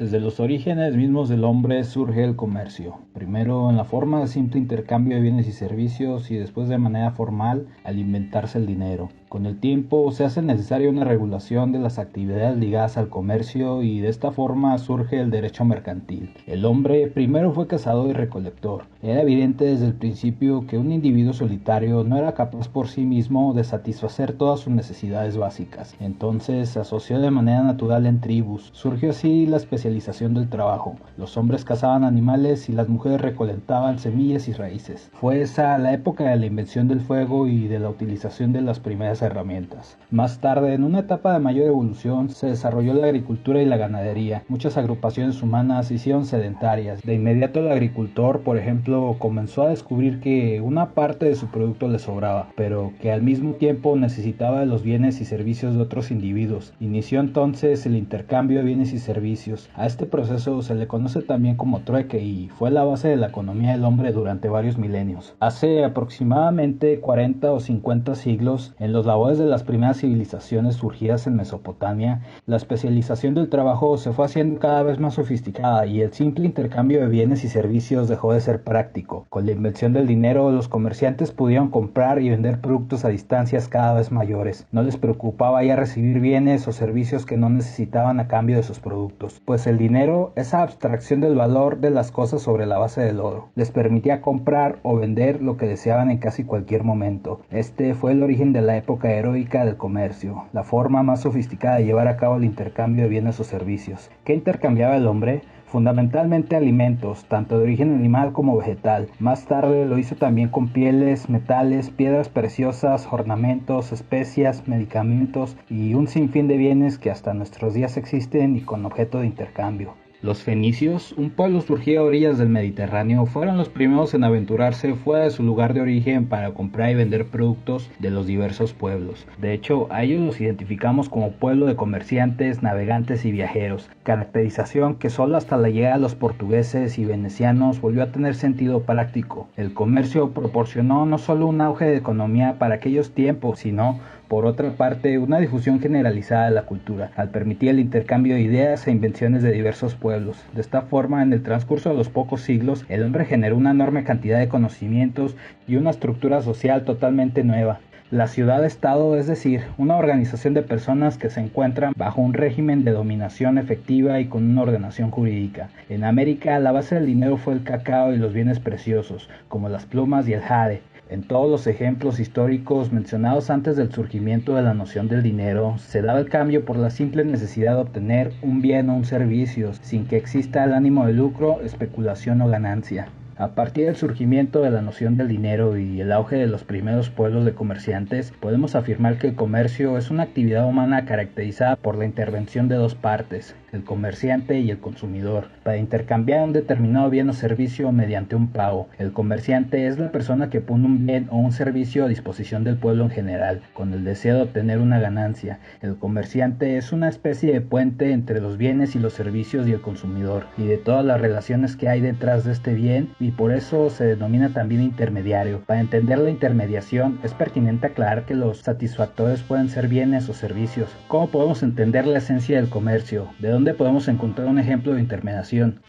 Desde los orígenes mismos del hombre surge el comercio, primero en la forma de simple intercambio de bienes y servicios y después de manera formal al inventarse el dinero. Con el tiempo se hace necesaria una regulación de las actividades ligadas al comercio y de esta forma surge el derecho mercantil. El hombre primero fue cazador y recolector. Era evidente desde el principio que un individuo solitario no era capaz por sí mismo de satisfacer todas sus necesidades básicas. Entonces se asoció de manera natural en tribus. Surgió así la especialización del trabajo. Los hombres cazaban animales y las mujeres recolectaban semillas y raíces. Fue esa la época de la invención del fuego y de la utilización de las primeras herramientas. Más tarde, en una etapa de mayor evolución, se desarrolló la agricultura y la ganadería. Muchas agrupaciones humanas se hicieron sedentarias. De inmediato el agricultor, por ejemplo, comenzó a descubrir que una parte de su producto le sobraba, pero que al mismo tiempo necesitaba de los bienes y servicios de otros individuos. Inició entonces el intercambio de bienes y servicios. A este proceso se le conoce también como trueque y fue la base de la economía del hombre durante varios milenios. Hace aproximadamente 40 o 50 siglos, en los labores de las primeras civilizaciones surgidas en Mesopotamia, la especialización del trabajo se fue haciendo cada vez más sofisticada y el simple intercambio de bienes y servicios dejó de ser práctico. Con la invención del dinero, los comerciantes pudieron comprar y vender productos a distancias cada vez mayores. No les preocupaba ya recibir bienes o servicios que no necesitaban a cambio de sus productos, pues el dinero, esa abstracción del valor de las cosas sobre la base del oro, les permitía comprar o vender lo que deseaban en casi cualquier momento. Este fue el origen de la época heroica del comercio, la forma más sofisticada de llevar a cabo el intercambio de bienes o servicios. ¿Qué intercambiaba el hombre? Fundamentalmente alimentos, tanto de origen animal como vegetal. Más tarde lo hizo también con pieles, metales, piedras preciosas, ornamentos, especias, medicamentos y un sinfín de bienes que hasta nuestros días existen y con objeto de intercambio. Los fenicios, un pueblo surgido a orillas del Mediterráneo, fueron los primeros en aventurarse fuera de su lugar de origen para comprar y vender productos de los diversos pueblos. De hecho, a ellos los identificamos como pueblo de comerciantes, navegantes y viajeros, caracterización que solo hasta la llegada de los portugueses y venecianos volvió a tener sentido práctico. El comercio proporcionó no solo un auge de economía para aquellos tiempos, sino por otra parte, una difusión generalizada de la cultura, al permitir el intercambio de ideas e invenciones de diversos pueblos. De esta forma, en el transcurso de los pocos siglos, el hombre generó una enorme cantidad de conocimientos y una estructura social totalmente nueva. La ciudad-estado, es decir, una organización de personas que se encuentran bajo un régimen de dominación efectiva y con una ordenación jurídica. En América, la base del dinero fue el cacao y los bienes preciosos, como las plumas y el jade. En todos los ejemplos históricos mencionados antes del surgimiento de la noción del dinero, se daba el cambio por la simple necesidad de obtener un bien o un servicio, sin que exista el ánimo de lucro, especulación o ganancia. A partir del surgimiento de la noción del dinero y el auge de los primeros pueblos de comerciantes, podemos afirmar que el comercio es una actividad humana caracterizada por la intervención de dos partes, el comerciante y el consumidor, para intercambiar un determinado bien o servicio mediante un pago. El comerciante es la persona que pone un bien o un servicio a disposición del pueblo en general, con el deseo de obtener una ganancia. El comerciante es una especie de puente entre los bienes y los servicios y el consumidor, y de todas las relaciones que hay detrás de este bien, y por eso se denomina también intermediario. Para entender la intermediación es pertinente aclarar que los satisfactores pueden ser bienes o servicios. ¿Cómo podemos entender la esencia del comercio? ¿De dónde podemos encontrar un ejemplo de intermediación?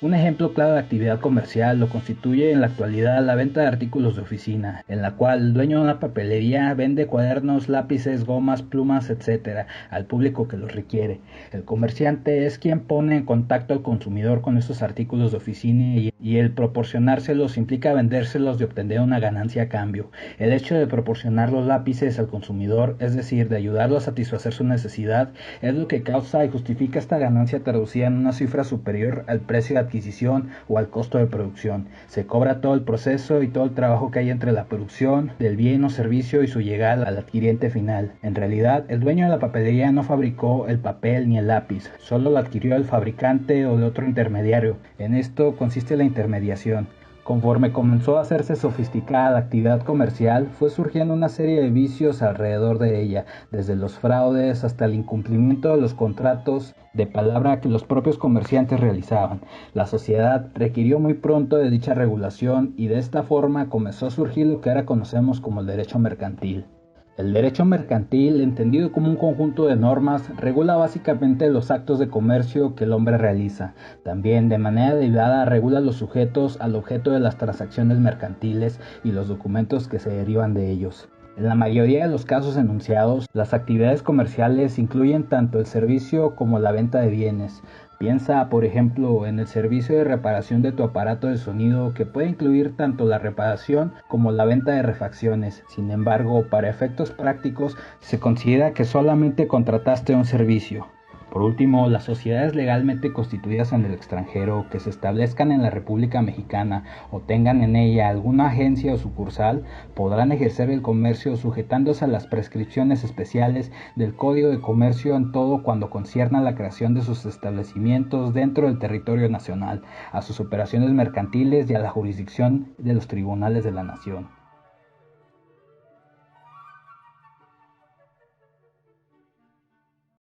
Un ejemplo claro de actividad comercial lo constituye en la actualidad la venta de artículos de oficina, en la cual el dueño de una papelería vende cuadernos, lápices, gomas, plumas, etc. al público que los requiere. El comerciante es quien pone en contacto al consumidor con estos artículos de oficina y el proporcionárselos implica vendérselos y obtener una ganancia a cambio. El hecho de proporcionar los lápices al consumidor, es decir, de ayudarlo a satisfacer su necesidad, es lo que causa y justifica esta ganancia traducida en una cifra superior al precio de adquisición o al costo de producción. Se cobra todo el proceso y todo el trabajo que hay entre la producción del bien o servicio y su llegada al adquiriente final. En realidad, el dueño de la papelería no fabricó el papel ni el lápiz, solo lo adquirió el fabricante o de otro intermediario. En esto consiste la intermediación. Conforme comenzó a hacerse sofisticada la actividad comercial, fue surgiendo una serie de vicios alrededor de ella, desde los fraudes hasta el incumplimiento de los contratos de palabra que los propios comerciantes realizaban. La sociedad requirió muy pronto de dicha regulación y de esta forma comenzó a surgir lo que ahora conocemos como el derecho mercantil. El derecho mercantil, entendido como un conjunto de normas, regula básicamente los actos de comercio que el hombre realiza. También, de manera derivada, regula los sujetos al objeto de las transacciones mercantiles y los documentos que se derivan de ellos. En la mayoría de los casos enunciados, las actividades comerciales incluyen tanto el servicio como la venta de bienes. Piensa, por ejemplo, en el servicio de reparación de tu aparato de sonido, que puede incluir tanto la reparación como la venta de refacciones. Sin embargo, para efectos prácticos, se considera que solamente contrataste un servicio. Por último, las sociedades legalmente constituidas en el extranjero que se establezcan en la República Mexicana o tengan en ella alguna agencia o sucursal podrán ejercer el comercio sujetándose a las prescripciones especiales del Código de Comercio en todo cuando concierna a la creación de sus establecimientos dentro del territorio nacional, a sus operaciones mercantiles y a la jurisdicción de los tribunales de la nación.